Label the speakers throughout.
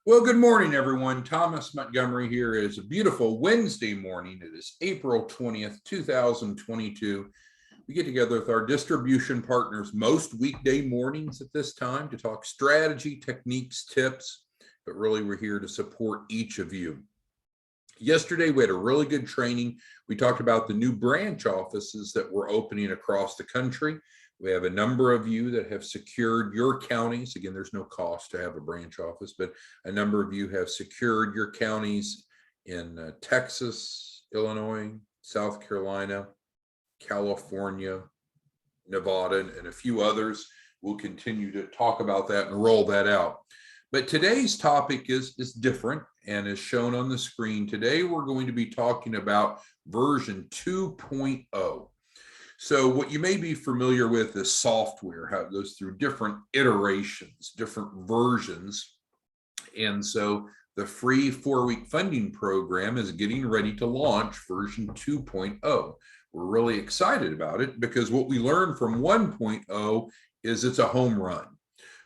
Speaker 1: Well, good morning, everyone. Thomas Montgomery here. It is a beautiful Wednesday morning. It is April 20th, 2022. We get together with our distribution partners most weekday mornings at this time to talk strategy, techniques, tips, but really we're here to support each of you. Yesterday, we had a really good training. We talked about the new branch offices that we're opening across the country. We have a number of you that have secured your counties. Again, there's no cost to have a branch office, but a number of you have secured your counties in Texas, Illinois, South Carolina, California, Nevada, and a few others. We'll continue to talk about that and roll that out. But today's topic is different and is shown on the screen. Today, we're going to be talking about version 2.0. So what you may be familiar with is software, how it goes through different iterations, different versions. And so the free 4-week funding program is getting ready to launch version 2.0. We're really excited about it because what we learned from 1.0 is it's a home run.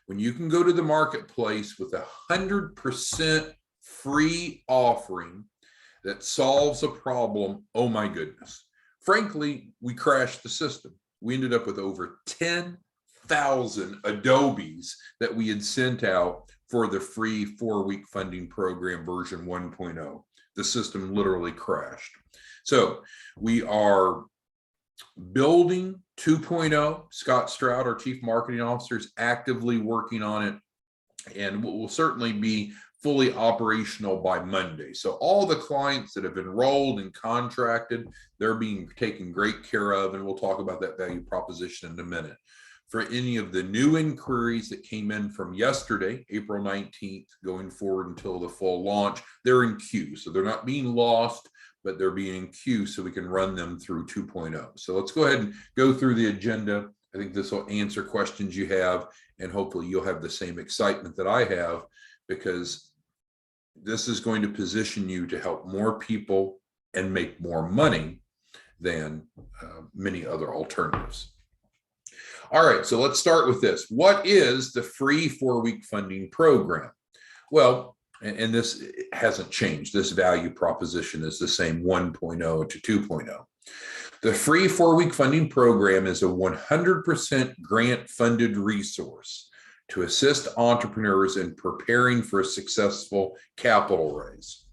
Speaker 1: When you can go to the marketplace with 100% free offering that solves a problem, oh my goodness. Frankly, we crashed the system. We ended up with over 10,000 Adobes that we had sent out for the free 4-week funding program version 1.0. The system literally crashed. So we are building 2.0. Scott Stroud, our Chief Marketing Officer, is actively working on it, and will certainly be fully operational by Monday. So all the clients that have enrolled and contracted, they're being taken great care of, and we'll talk about that value proposition in a minute. For any of the new inquiries that came in from yesterday, April 19th, going forward until the full launch, they're in queue. So they're not being lost, but they're being in queue so we can run them through 2.0. So let's go ahead and go through the agenda. I think this will answer questions you have, and hopefully you'll have the same excitement that I have, because this is going to position you to help more people and make more money than many other alternatives. All right, so let's start with this. What is the free 4-week funding program? Well, and this hasn't changed. This value proposition is the same 1.0 to 2.0. The free 4-week funding program is a 100% grant funded resource to assist entrepreneurs in preparing for a successful capital raise.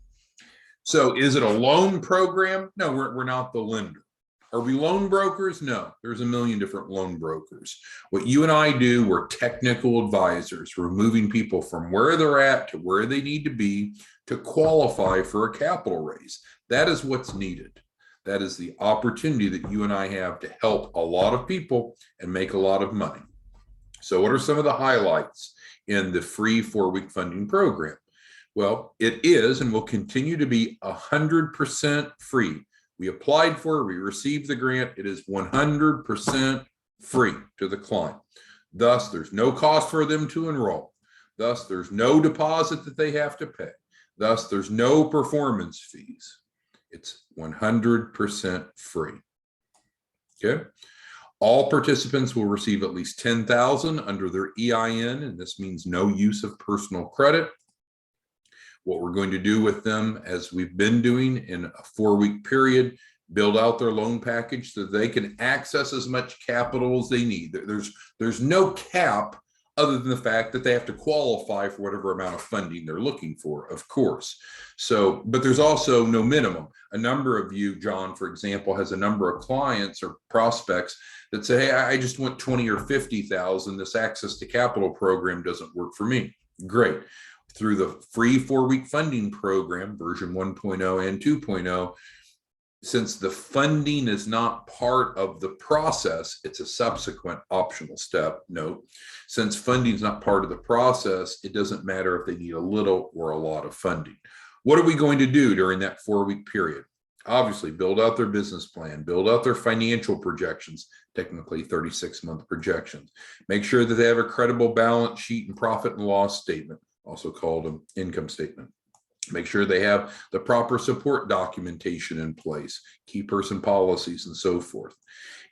Speaker 1: So is it a loan program? No, we're not the lender. Are we loan brokers? No, there's a million different loan brokers. What you and I do, we're technical advisors. We're moving people from where they're at to where they need to be to qualify for a capital raise. That is what's needed. That is the opportunity that you and I have to help a lot of people and make a lot of money. So what are some of the highlights in the free 4-week funding program? Well, it is and will continue to be 100% free. We applied for it, we received the grant. It is 100% free to the client. Thus, there's no cost for them to enroll. Thus, there's no deposit that they have to pay. Thus, there's no performance fees. It's 100% free. Okay. All participants will receive at least $10,000 under their EIN, and this means no use of personal credit. What we're going to do with them, as we've been doing in a 4-week period, build out their loan package so they can access as much capital as they need. There's no cap other than the fact that they have to qualify for whatever amount of funding they're looking for, of course. So, but there's also no minimum. A number of you, John, for example, has a number of clients or prospects that say, hey, I just want 20 or 50,000. This access to capital program doesn't work for me. Great. Through the free 4-week funding program, version 1.0 and 2.0, since the funding is not part of the process, it's a subsequent optional step. Note, since funding is not part of the process, it doesn't matter if they need a little or a lot of funding. What are we going to do during that 4-week period? Obviously, build out their business plan, build out their financial projections, technically 36-month projections. Make sure that they have a credible balance sheet and profit and loss statement, also called an income statement. Make sure they have the proper support documentation in place, key person policies, and so forth.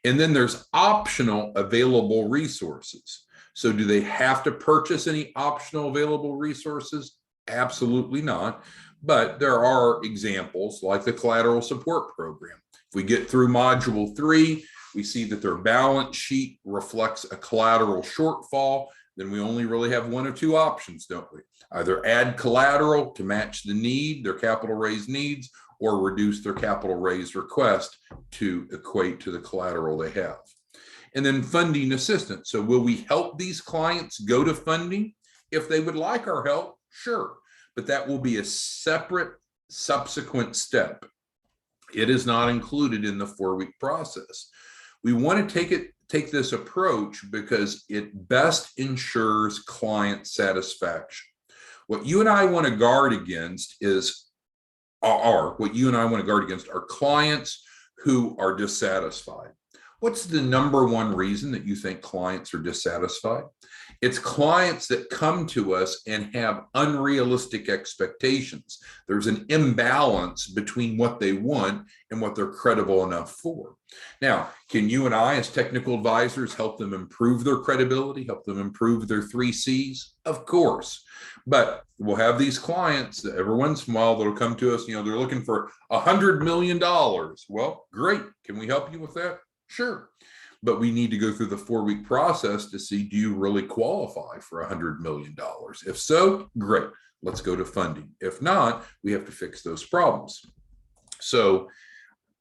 Speaker 1: And then there's optional available resources. So do they have to purchase any optional available resources? Absolutely not. But there are examples like the Collateral Support Program. If we get through Module 3, we see that their balance sheet reflects a collateral shortfall, then we only really have one of two options, don't we? Either add collateral to match the need, their capital raise needs, or reduce their capital raise request to equate to the collateral they have. And then funding assistance. So will we help these clients go to funding? If they would like our help, sure, but that will be a separate subsequent step. It is not included in the 4-week process. We want to take this approach because it best ensures client satisfaction. What you and I want to guard against are clients who are dissatisfied. What's the number one reason that you think clients are dissatisfied? It's clients that come to us and have unrealistic expectations. There's an imbalance between what they want and what they're credible enough for. Now, can you and I as technical advisors help them improve their credibility, help them improve their 3 C's? Of course. But we'll have these clients that every once in a while that'll come to us, they're looking for $100 million. Well, great. Can we help you with that? Sure. But we need to go through the 4-week process to see, do you really qualify for $100 million? If so, great. Let's go to funding. If not, we have to fix those problems. So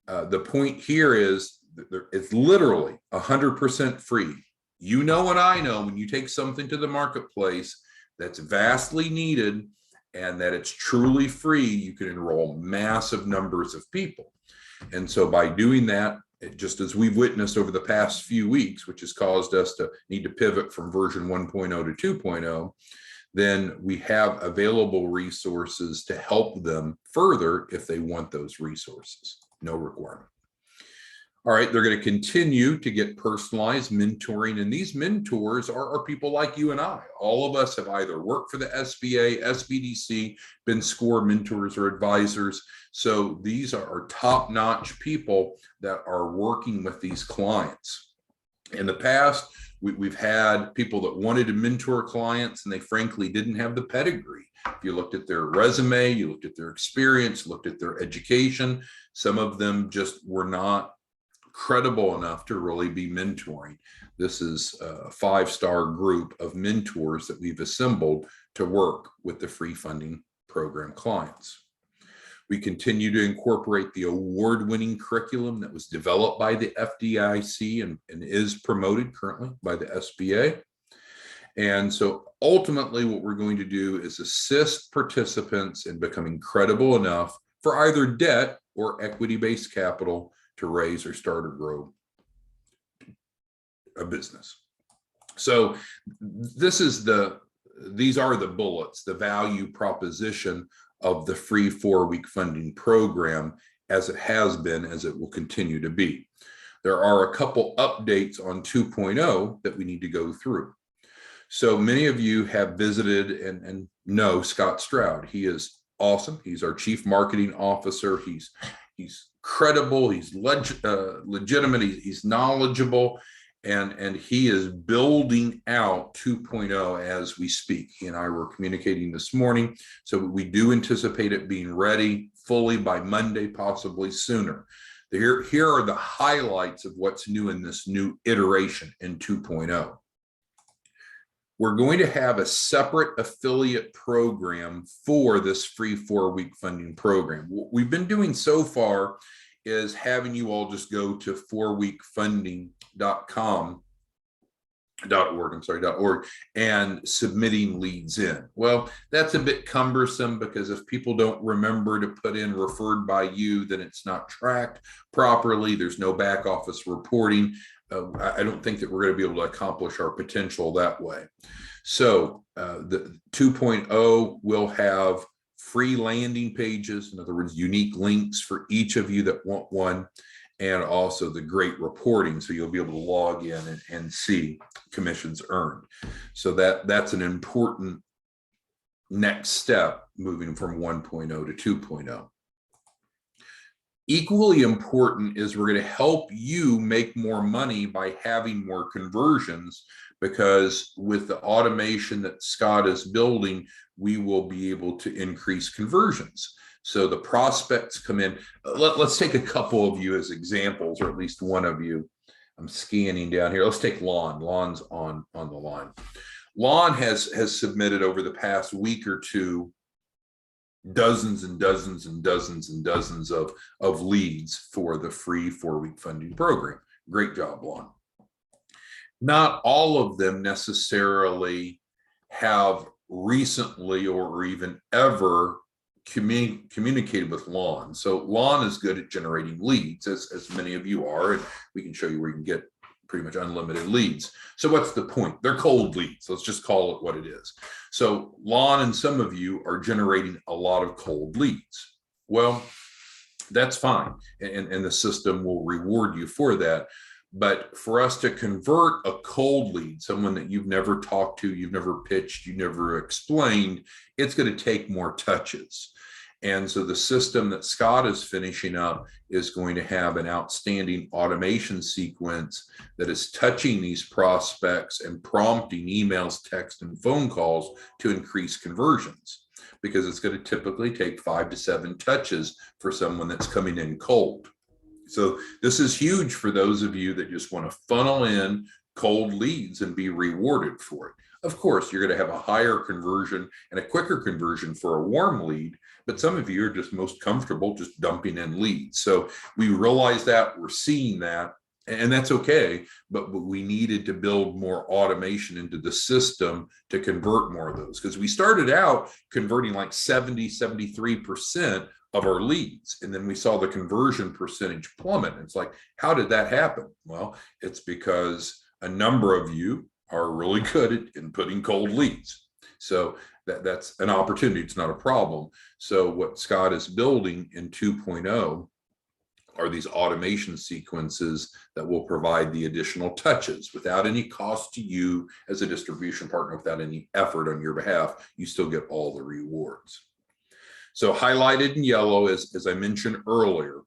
Speaker 1: the point here is that it's literally 100% free. You know and I know when you take something to the marketplace that's vastly needed and that it's truly free, you can enroll massive numbers of people. And so by doing that, just as we've witnessed over the past few weeks, which has caused us to need to pivot from version 1.0 to 2.0, then we have available resources to help them further if they want those resources. No requirement. All right, they're going to continue to get personalized mentoring, and these mentors are people like you and I. All of us have either worked for the SBA, SBDC, been SCORE mentors or advisors. So these are top-notch people that are working with these clients. In the past, we've had people that wanted to mentor clients and they frankly didn't have the pedigree. If you looked at their resume, you looked at their experience, looked at their education, some of them just were not credible enough to really be mentoring. This is a 5-star group of mentors that we've assembled to work with the free funding program clients. We continue to incorporate the award-winning curriculum that was developed by the FDIC and is promoted currently by the SBA. And so ultimately what we're going to do is assist participants in becoming credible enough for either debt or equity-based capital to raise or start or grow a business. So these are the bullets, the value proposition of the free 4-week funding program as it has been, as it will continue to be. There are a couple updates on 2.0 that we need to go through. So many of you have visited and know Scott Stroud. He is awesome. He's our chief marketing officer. He's credible, he's legitimate, he's knowledgeable, and he is building out 2.0 as we speak. He and I were communicating this morning, so we do anticipate it being ready fully by Monday, possibly sooner. Here are the highlights of what's new in this new iteration in 2.0. We're going to have a separate affiliate program for this free 4-week funding program. What we've been doing so far is having you all just go to 4weekfunding.org and submitting leads in. Well, that's a bit cumbersome because if people don't remember to put in referred by you, then it's not tracked properly. There's no back office reporting. I don't think that we're going to be able to accomplish our potential that way. So the 2.0 will have free landing pages, in other words, unique links for each of you that want one, and also the great reporting. So you'll be able to log in and see commissions earned. So that's an important next step moving from 1.0 to 2.0. Equally important is we're going to help you make more money by having more conversions because with the automation that Scott is building, we will be able to increase conversions. So the prospects come in. Let's take a couple of you as examples, or at least one of you. I'm scanning down here. Let's take Lon. Lon's on the line. Lon has submitted over the past week or two dozens and dozens and dozens and dozens of leads for the free 4-week funding program. Great job, Lon. Not all of them necessarily have recently or even ever communicated with Lon. So Lon is good at generating leads, as many of you are, and we can show you where you can get pretty much unlimited leads. So what's the point? They're cold leads. Let's just call it what it is. So Lon and some of you are generating a lot of cold leads. Well, that's fine. And the system will reward you for that. But for us to convert a cold lead, someone that you've never talked to, you've never pitched, you never explained, it's going to take more touches. And so the system that Scott is finishing up is going to have an outstanding automation sequence that is touching these prospects and prompting emails, text, and phone calls to increase conversions, because it's going to typically take 5 to 7 touches for someone that's coming in cold. So this is huge for those of you that just want to funnel in cold leads and be rewarded for it. Of course, you're going to have a higher conversion and a quicker conversion for a warm lead, but some of you are just most comfortable just dumping in leads. So we realize that, we're seeing that, and that's okay, but we needed to build more automation into the system to convert more of those, because we started out converting like 73% of our leads, and then we saw the conversion percentage plummet. It's like, how did that happen? Well, it's because a number of you are really good at inputting cold leads. So that's an opportunity. It's not a problem. So what Scott is building in 2.0 are these automation sequences that will provide the additional touches without any cost to you as a distribution partner, without any effort on your behalf. You still get all the rewards. So highlighted in yellow, as I mentioned earlier.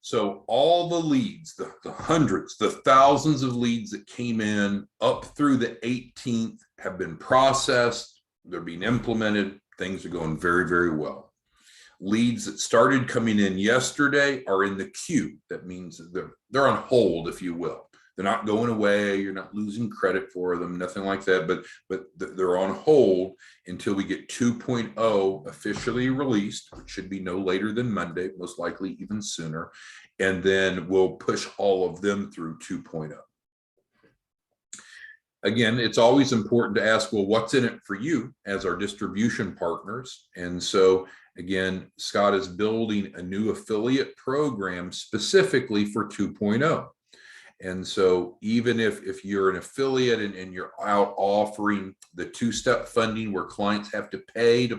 Speaker 1: So all the leads, the hundreds, the thousands of leads that came in up through the 18th have been processed. They're being implemented. Things are going very, very well. Leads that started coming in yesterday are in the queue. That means they're on hold, if you will. They're not going away. You're not losing credit for them, nothing like that. But they're on hold until we get 2.0 officially released, which should be no later than Monday, most likely even sooner. And then we'll push all of them through 2.0. Again, it's always important to ask, well, what's in it for you as our distribution partners? And so again, Scott is building a new affiliate program specifically for 2.0. And so even if you're an affiliate and you're out offering the 2-step funding where clients have to pay to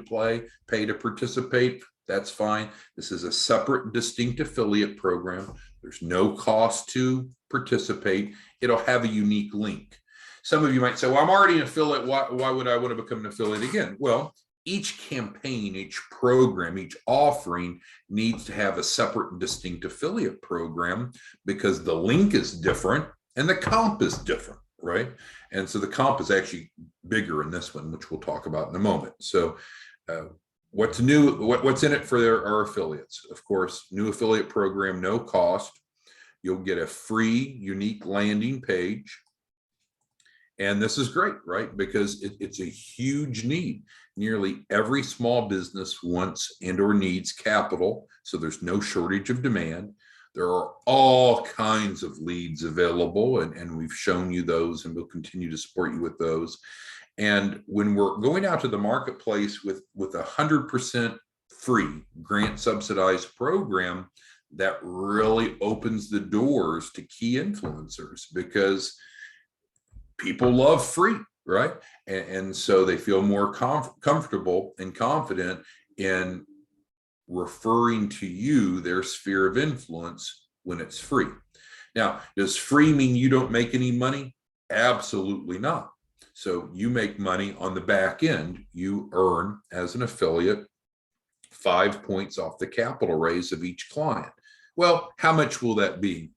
Speaker 1: participate, that's fine. This is a separate, distinct affiliate program. There's no cost to participate. It'll have a unique link. Some of you might say, well, I'm already an affiliate. Why would I want to become an affiliate again? Well, each campaign, each program, each offering needs to have a separate and distinct affiliate program, because the link is different and the comp is different, right? And so the comp is actually bigger in this one, which we'll talk about in a moment. So what's new, what's in it for our affiliates? Of course, new affiliate program, no cost. You'll get a free, unique landing page. And this is great, right? Because it's a huge need. Nearly every small business wants and or needs capital, so there's no shortage of demand. There are all kinds of leads available, and we've shown you those, and we'll continue to support you with those. And when we're going out to the marketplace with 100% free grant subsidized program, that really opens the doors to key influencers, because people love free, right? And so they feel more comfortable and confident in referring to you their sphere of influence when it's free. Now, does free mean you don't make any money? Absolutely not. So you make money on the back end. You earn, as an affiliate, 5 points off the capital raise of each client. Well, how much will that be?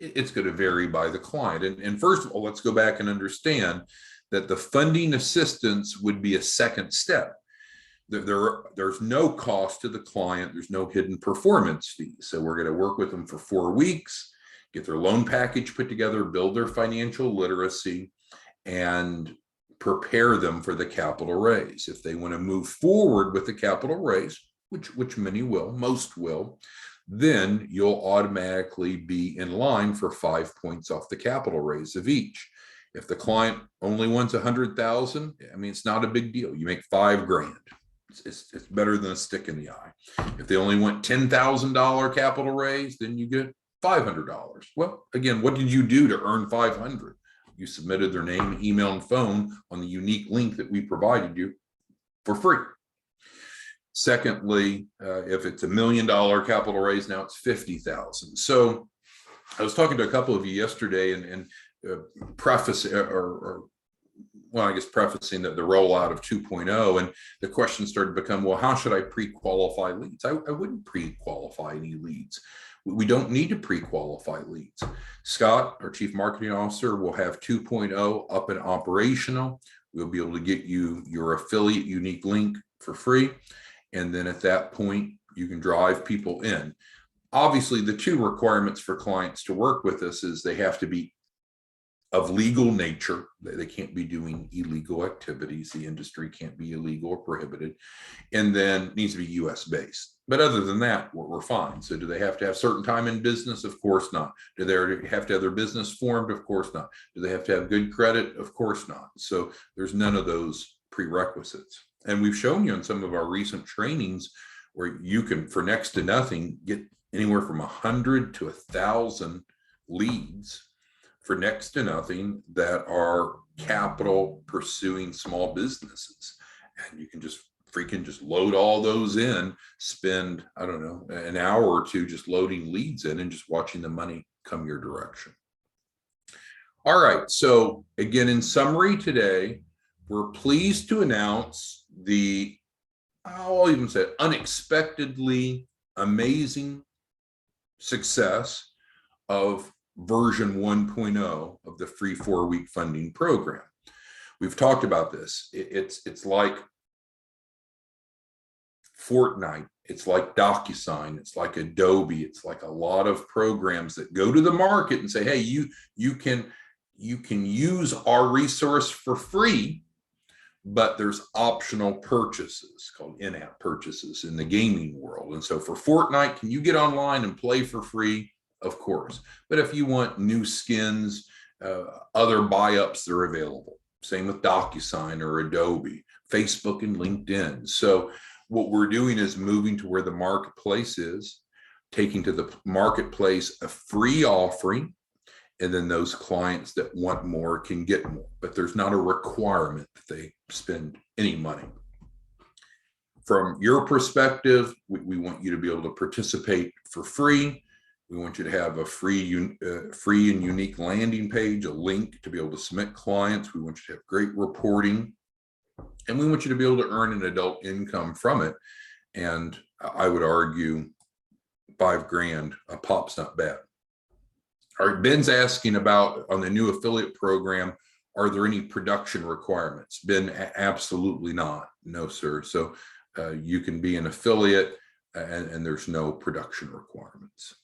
Speaker 1: It's going to vary by the client. And first of all, let's go back and understand that the funding assistance would be a second step. There's no cost to the client. There's no hidden performance fees. So we're going to work with them for 4 weeks, get their loan package put together, build their financial literacy, and prepare them for the capital raise. If they want to move forward with the capital raise, which many will, most will, then you'll automatically be in line for 5 points off the capital raise of each. If the client only wants 100,000, I mean, it's not a big deal. You make $5 grand. It's better than a stick in the eye. If they only want $10,000 capital raise, then you get $500. Well, again, what did you do to earn 500? You submitted their name, email, and phone on the unique link that we provided you for free. Secondly, if it's $1 million capital raise, now it's 50,000. So I was talking to a couple of you yesterday and prefacing that the rollout of 2.0, and the question started to become, well, how should I pre-qualify leads? I wouldn't pre-qualify any leads. We don't need to pre-qualify leads. Scott, our Chief Marketing Officer, will have 2.0 up and operational. We'll be able to get you your affiliate unique link for free. And then at that point, you can drive people in. Obviously, the 2 requirements for clients to work with us is they have to be of legal nature. They can't be doing illegal activities. The industry can't be illegal or prohibited. And then it needs to be US based. But other than that, we're fine. So do they have to have certain time in business? Of course not. Do they have to have their business formed? Of course not. Do they have to have good credit? Of course not. So there's none of those prerequisites. And we've shown you in some of our recent trainings where you can, for next to nothing, get anywhere from 100 to 1,000 leads for next to nothing that are capital pursuing small businesses. And you can just freaking just load all those in, spend, I don't know, an hour or 2 just loading leads in and just watching the money come your direction. All right, so again, in summary today, we're pleased to announce the, I'll even say unexpectedly amazing success of version 1.0 of the free 4-week funding program. We've talked about this. It's like Fortnite, it's like DocuSign, it's like Adobe, it's like a lot of programs that go to the market and say, hey, you can use our resource for free, but there's optional purchases called in-app purchases in the gaming world. And so for Fortnite, can you get online and play for free? Of course. But if you want new skins, other buy-ups, they're available. Same with DocuSign or Adobe, Facebook and LinkedIn. So what we're doing is moving to where the marketplace is, taking to the marketplace a free offering, and then those clients that want more can get more. But there's not a requirement that they spend any money. From your perspective, we want you to be able to participate for free. We want you to have a free and unique landing page, a link to be able to submit clients. We want you to have great reporting, and we want you to be able to earn an adult income from it. And I would argue $5 grand a pop's not bad. All right, Ben's asking about on the new affiliate program, are there any production requirements? Ben, absolutely not. No, sir. So you can be an affiliate and there's no production requirements.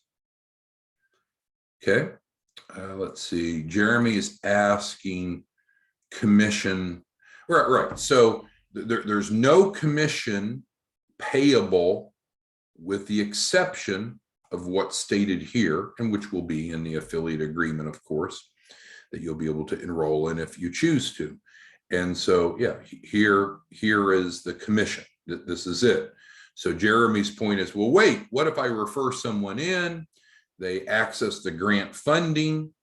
Speaker 1: Okay, let's see. Jeremy is asking commission. Right. So there's no commission payable with the exception of what's stated here, and which will be in the affiliate agreement, of course, that you'll be able to enroll in if you choose to. And so, yeah, here is the commission. This is it. So Jeremy's point is, well, wait, what if I refer someone in? They access the grant funding.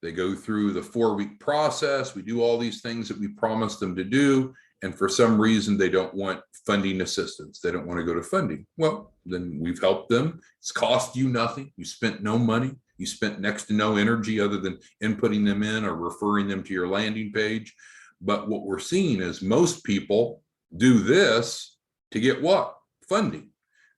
Speaker 1: They go through the 4-week process. We do all these things that we promised them to do. And for some reason, they don't want funding assistance. They don't want to go to funding. Well, then we've helped them. It's cost you nothing. You spent no money. You spent next to no energy other than inputting them in or referring them to your landing page. But what we're seeing is most people do this to get what? Funding.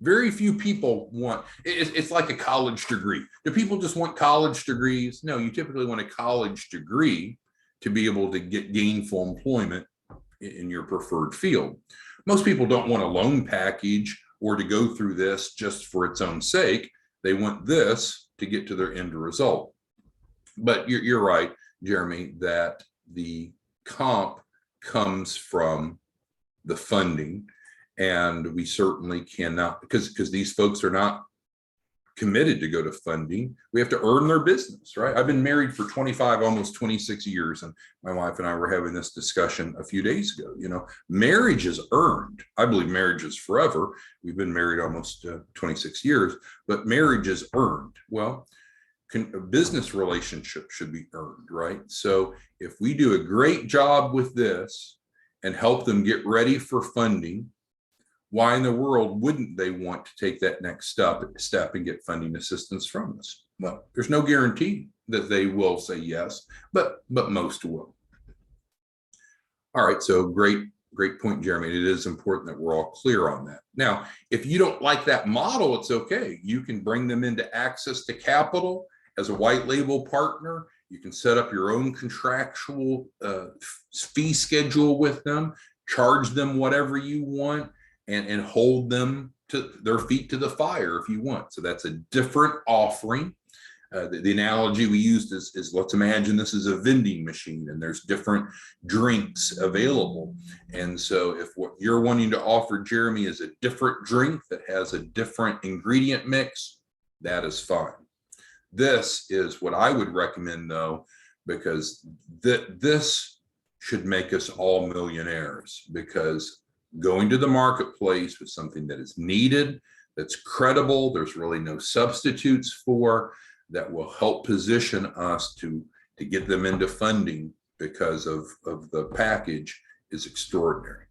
Speaker 1: Very few people want, it's like a college degree. Do people just want college degrees? No, you typically want a college degree to be able to get gainful employment in your preferred field. Most people don't want a loan package or to go through this just for its own sake. They want this to get to their end result. But you're right, Jeremy, that the comp comes from the funding, and we certainly cannot, because these folks are not committed to go to funding. We have to earn their business, right? I've been married for 25, almost 26 years, and my wife and I were having this discussion a few days ago. You know, marriage is earned. I believe marriage is forever. We've been married almost 26 years, but marriage is earned. Well, a business relationship should be earned, right? So if we do a great job with this and help them get ready for funding, why in the world wouldn't they want to take that next step and get funding assistance from us? Well, there's no guarantee that they will say yes, but most will. All right, so great point, Jeremy. It is important that we're all clear on that. Now, if you don't like that model, it's okay. You can bring them into access to capital as a white label partner. You can set up your own contractual fee schedule with them, charge them whatever you want, and hold them to their feet to the fire if you want. So that's a different offering. The analogy we used is let's imagine this is a vending machine and there's different drinks available. And so if what you're wanting to offer, Jeremy, is a different drink that has a different ingredient mix, that is fine. This is what I would recommend, though, because this should make us all millionaires, because going to the marketplace with something that is needed, that's credible, there's really no substitutes for, that will help position us to get them into funding because of the package is extraordinary.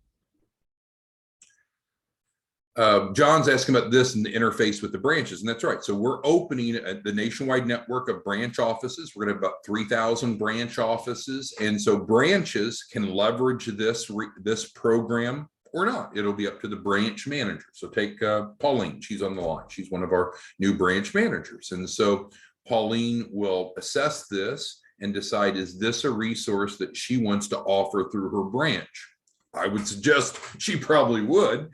Speaker 1: John's asking about this and the interface with the branches, and that's right. So we're opening the nationwide network of branch offices. We're going to have about 3,000 branch offices, and so branches can leverage this program or not. It'll be up to the branch manager. So take Pauline, she's on the line. She's one of our new branch managers. And so Pauline will assess this and decide, is this a resource that she wants to offer through her branch? I would suggest she probably would,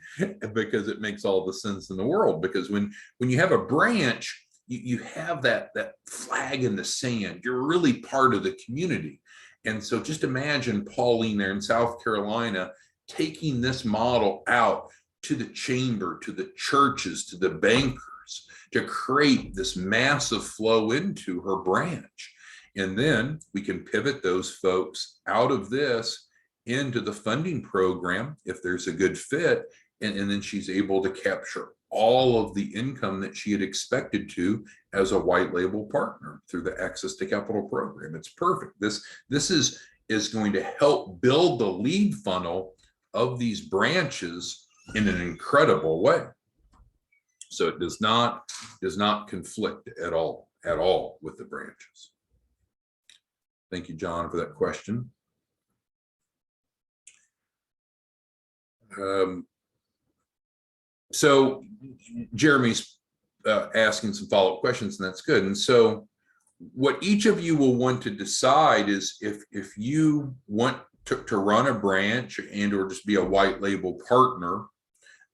Speaker 1: because it makes all the sense in the world. Because when you have a branch, you have that flag in the sand. You're really part of the community. And so just imagine Pauline there in South Carolina taking this model out to the chamber, to the churches, to the bankers, to create this massive flow into her branch. And then we can pivot those folks out of this into the funding program if there's a good fit, and then she's able to capture all of the income that she had expected to as a white label partner through the Access to Capital program. It's perfect. This is going to help build the lead funnel of these branches in an incredible way. So it does not conflict at all with the branches. Thank you, John, for that question. So Jeremy's asking some follow-up questions, and that's good. And so what each of you will want to decide is if you want to run a branch and or just be a white label partner,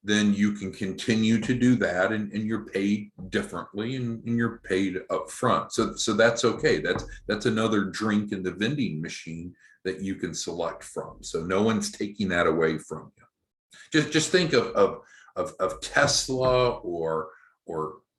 Speaker 1: then you can continue to do that, and you're paid differently, and you're paid up front. So that's okay. That's another drink in the vending machine that you can select from. So no one's taking that away from you. Just think of Tesla or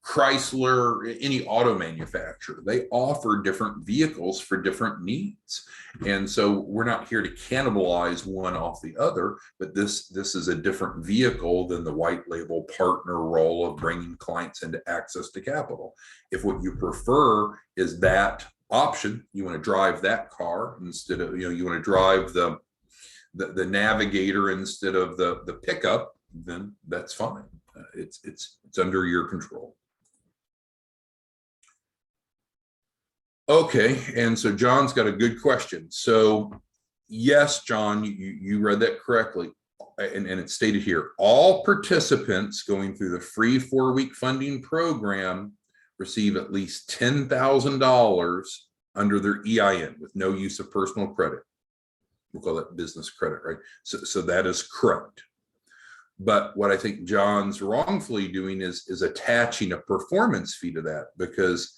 Speaker 1: Chrysler, any auto manufacturer. They offer different vehicles for different needs. And so we're not here to cannibalize one off the other, but this is a different vehicle than the white label partner role of bringing clients into Access to Capital. If what you prefer is that option, you want to drive that car instead of, you want to drive the Navigator instead of the pickup, then that's fine. It's under your control. Okay, and so John's got a good question. So yes, John, you read that correctly. and it's stated here, all participants going through the free 4-week funding program receive at least $10,000 under their EIN with no use of personal credit. We'll call that business credit, right? So that is correct. But what I think John's wrongfully doing is attaching a performance fee to that, because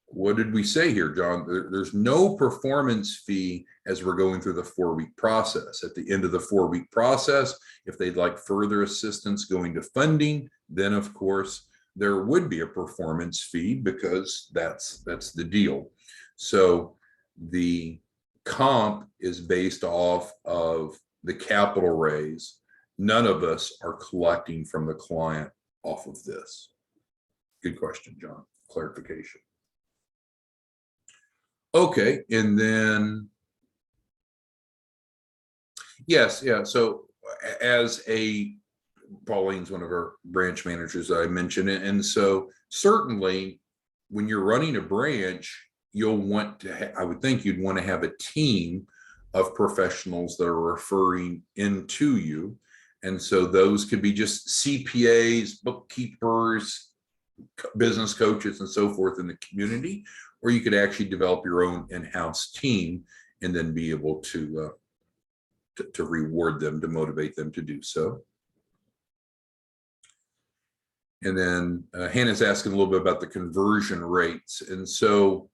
Speaker 1: what did we say here, John? There's no performance fee as we're going through the 4-week process. At the end of the 4-week process, if they'd like further assistance going to funding, then of course there would be a performance fee, because that's the deal. So the comp is based off of the capital raise. None of us are collecting from the client off of this. Good question, John. Clarification. Okay, and then, yes, yeah, so as Pauline's one of our branch managers that I mentioned, and so certainly when you're running a branch, you'll want to, I would think you'd want to have a team of professionals that are referring into you. And so those could be just CPAs, bookkeepers, business coaches, and so forth in the community, or you could actually develop your own in-house team and then be able to reward them, to motivate them to do so. And then Hannah's asking a little bit about the conversion rates. And so,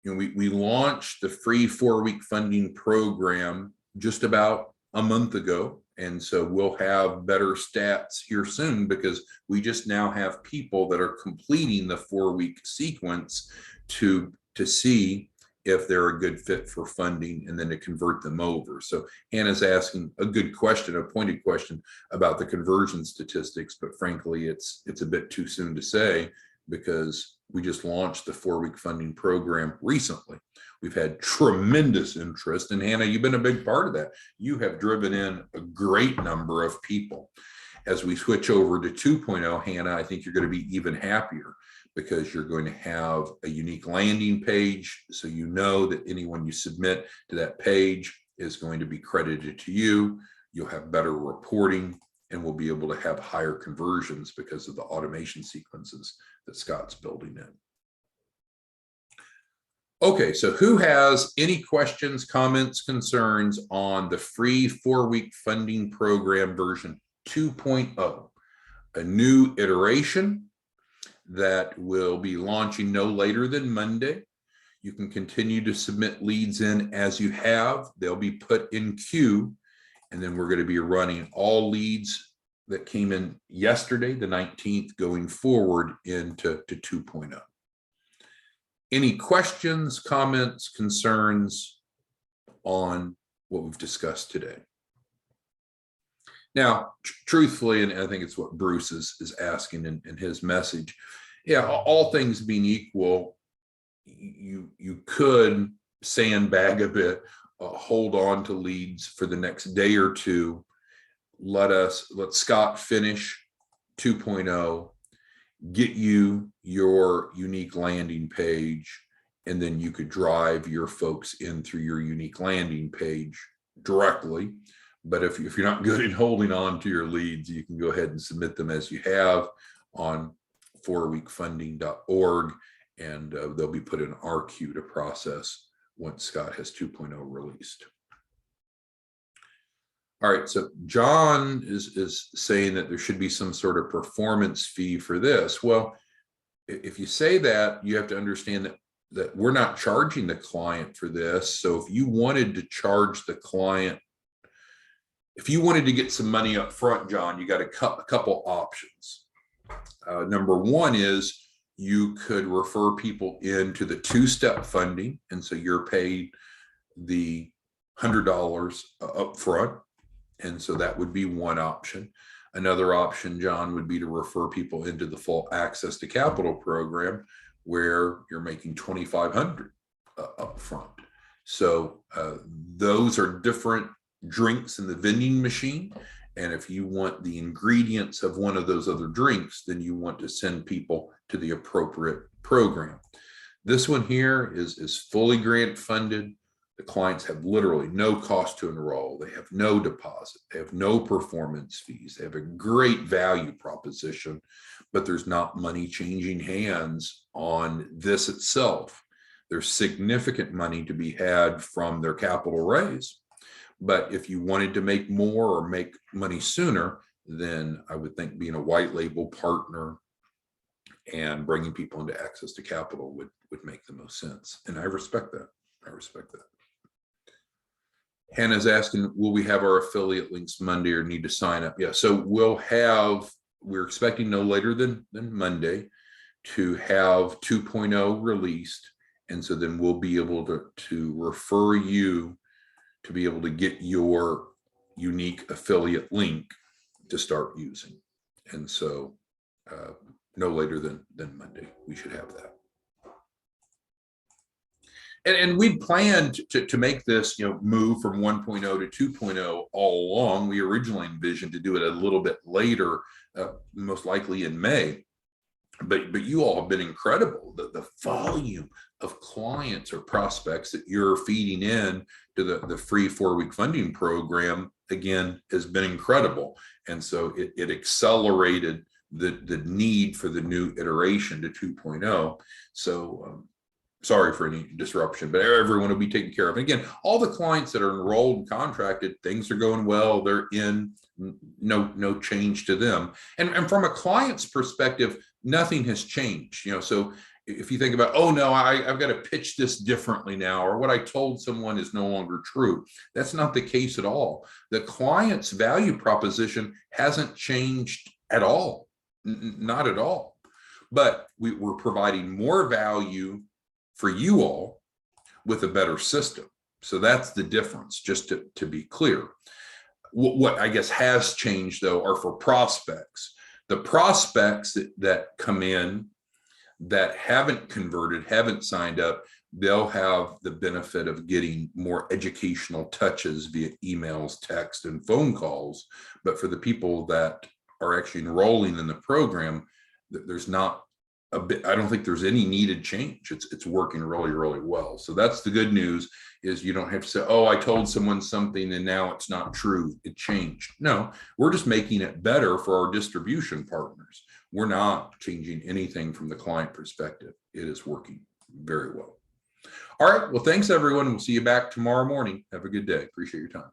Speaker 1: you know, we launched the free 4-week funding program just about a month ago. And so we'll have better stats here soon, because we just now have people that are completing the 4-week sequence to see if they're a good fit for funding, and then to convert them over. So Hannah's asking a good question, a pointed question about the conversion statistics, but frankly, it's a bit too soon to say, because we just launched the 4-week funding program recently. We've had tremendous interest, and Hannah, you've been a big part of that. You have driven in a great number of people. As we switch over to 2.0, Hannah, I think you're going to be even happier, because you're going to have a unique landing page. So you know that anyone you submit to that page is going to be credited to you. You'll have better reporting, and we'll be able to have higher conversions because of the automation sequences that Scott's building in. Okay, so who has any questions, comments, concerns on the free 4-week funding program version 2.0, a new iteration that will be launching no later than Monday? You can continue to submit leads in as you have. They'll be put in queue, and then we're going to be running all leads that came in yesterday, the 19th, going forward into 2.0. Any questions, comments, concerns on what we've discussed today? Now, truthfully, and I think it's what Bruce is asking in his message, yeah, all things being equal, you could sandbag a bit, hold on to leads for the next day or two. Let Scott finish 2.0, get you your unique landing page, and then you could drive your folks in through your unique landing page directly. But if you're not good at holding on to your leads, you can go ahead and submit them as you have on 4weekfunding.org, and they'll be put in our queue to process once Scott has 2.0 released. All right, so John is saying that there should be some sort of performance fee for this. Well, if you say that, you have to understand that we're not charging the client for this. So if you wanted to charge the client, if you wanted to get some money up front, John, you got a couple options. Number one is you could refer people into the 2-step funding, and so you're paid the $100 up front. And so that would be one option. Another option, John, would be to refer people into the full access to capital program, where you're making $2,500 up front. So those are different drinks in the vending machine. And if you want the ingredients of one of those other drinks, then you want to send people to the appropriate program. This one here is fully grant funded, The clients have literally no cost to enroll. They have no deposit. They have no performance fees. They have a great value proposition, but there's not money changing hands on this itself. There's significant money to be had from their capital raise. But if you wanted to make more or make money sooner, then I would think being a white label partner and bringing people into access to capital would make the most sense. And I respect that. I respect that. Hannah's asking, will we have our affiliate links Monday or need to sign up? Yeah, so we're expecting no later than Monday to have 2.0 released. And so then we'll be able to refer you to be able to get your unique affiliate link to start using. And so no later than Monday, we should have that. And we planned to make this, move from 1.0 to 2.0 all along. We originally envisioned to do it a little bit later, most likely in May. But you all have been incredible. The volume of clients or prospects that you're feeding in to the free 4-week funding program, again, has been incredible. And so it accelerated the need for the new iteration to 2.0. So sorry for any disruption, but everyone will be taken care of. And again, all the clients that are enrolled and contracted, things are going well. They're in, no change to them. And from a client's perspective, nothing has changed. So if you think about, oh no, I've got to pitch this differently now, or what I told someone is no longer true. That's not the case at all. The client's value proposition hasn't changed at all, not at all. But we're providing more value for you all with a better system. So that's the difference, just to be clear. What I guess has changed though are for prospects. The prospects that come in that haven't converted, haven't signed up, they'll have the benefit of getting more educational touches via emails, text, and phone calls. But for the people that are actually enrolling in the program, there's not I don't think there's any needed change. It's working really, really well. So that's the good news, is you don't have to say, oh, I told someone something and now it's not true. It changed. No, we're just making it better for our distribution partners. We're not changing anything from the client perspective. It is working very well. All right. Well, thanks everyone. We'll see you back tomorrow morning. Have a good day. Appreciate your time.